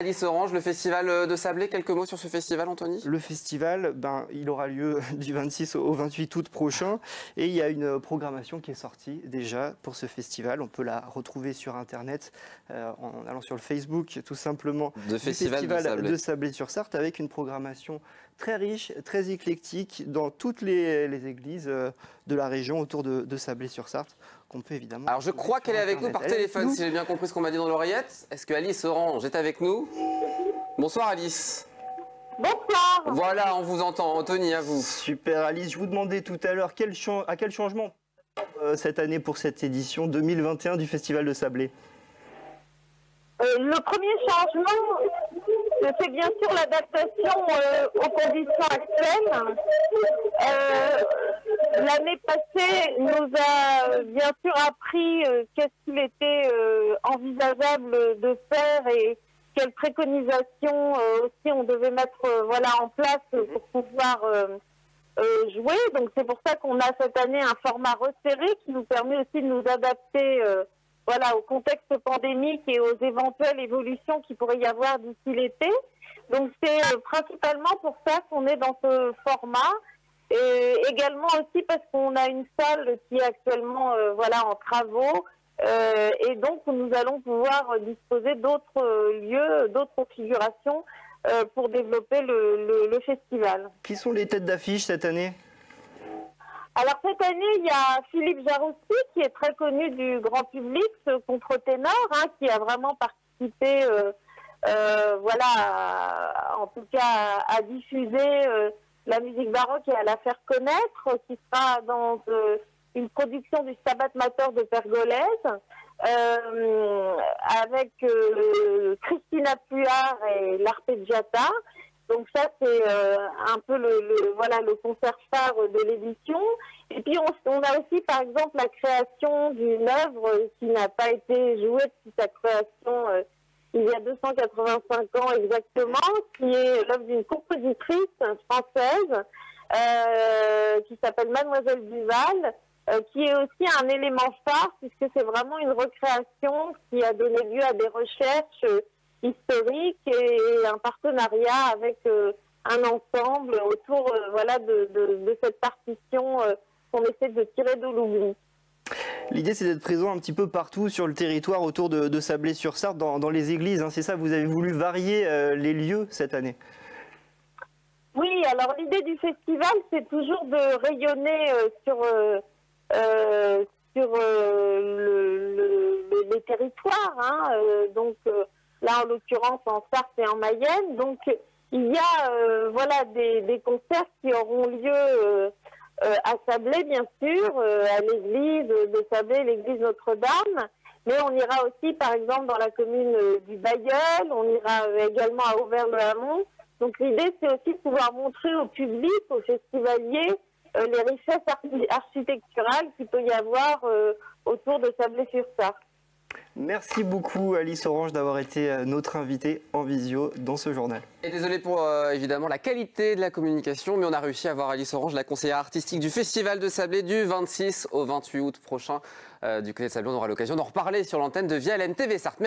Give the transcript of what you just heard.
Alice Orange, le festival de Sablé, quelques mots sur ce festival, Anthony? Le festival, il aura lieu du 26 au 28 août prochain et il y a une programmation qui est sortie déjà pour ce festival. On peut la retrouver sur Internet en allant sur le Facebook tout simplement du festival de Sablé-sur-Sarthe avec une programmation très riche, très éclectique dans toutes les églises de la région autour de Sablé-sur-Sarthe qu'on peut évidemment... Alors je crois qu'elle est avec nous par téléphone, si j'ai bien compris ce qu'on m'a dit dans l'oreillette. Est-ce que Alice Orange est avec nous? Bonsoir Alice. Bonsoir. Voilà, on vous entend. Anthony, à vous. Super Alice, je vous demandais tout à l'heure à quel changement cette année pour cette édition 2021 du Festival de Sablé? Le premier changement, c'est bien sûr l'adaptation aux conditions actuelles. L'année passée nous a bien sûr appris qu'est-ce qu'il était envisageable de faire et quelles préconisations aussi on devait mettre en place pour pouvoir jouer. Donc c'est pour ça qu'on a cette année un format resserré qui nous permet aussi de nous adapter au contexte pandémique et aux éventuelles évolutions qu'il pourrait y avoir d'ici l'été. Donc c'est principalement pour ça qu'on est dans ce format. Et également aussi parce qu'on a une salle qui est actuellement en travaux et donc nous allons pouvoir disposer d'autres lieux, d'autres configurations pour développer le festival. Qui sont les têtes d'affiche cette année? Alors cette année, il y a Philippe Jaroussy qui est très connu du grand public, ce contre-ténor, qui a vraiment participé en tout cas à diffuser la musique baroque et à la faire connaître, qui sera dans une production du Stabat Mater de Pergolèse, avec Christina Puart et l'Arpeggiata. Donc ça, c'est un peu le concert phare de l'édition. Et puis on a aussi, par exemple, la création d'une œuvre qui n'a pas été jouée depuis sa création il y a 285 ans exactement, qui est l'œuvre d'une compositrice française qui s'appelle Mademoiselle Duval, qui est aussi un élément phare puisque c'est vraiment une recréation qui a donné lieu à des recherches historiques et un partenariat avec un ensemble autour de cette partition qu'on essaie de tirer de l'oubli. L'idée, c'est d'être présent un petit peu partout sur le territoire autour de Sablé-sur-Sarthe, dans les églises. C'est ça, vous avez voulu varier les lieux cette année? Oui, alors l'idée du festival, c'est toujours de rayonner sur les territoires. Donc là, en l'occurrence, en Sarthe et en Mayenne. Donc il y a des concerts qui auront lieu à Sablé, bien sûr, à l'église de Sablé, l'église Notre-Dame, mais on ira aussi, par exemple, dans la commune du Bailleul, on ira également à Auvergne-le-Hamon. Donc l'idée, c'est aussi de pouvoir montrer au public, aux festivaliers, les richesses architecturales qu'il peut y avoir autour de Sablé-sur-Sarthe. Merci beaucoup Alice Orange d'avoir été notre invitée en visio dans ce journal. Et désolé pour évidemment la qualité de la communication, mais on a réussi à voir Alice Orange, la conseillère artistique du Festival de Sablé du 26 au 28 août prochain du côté de Sablé. On aura l'occasion d'en reparler sur l'antenne de Vialaine TV Sarthe.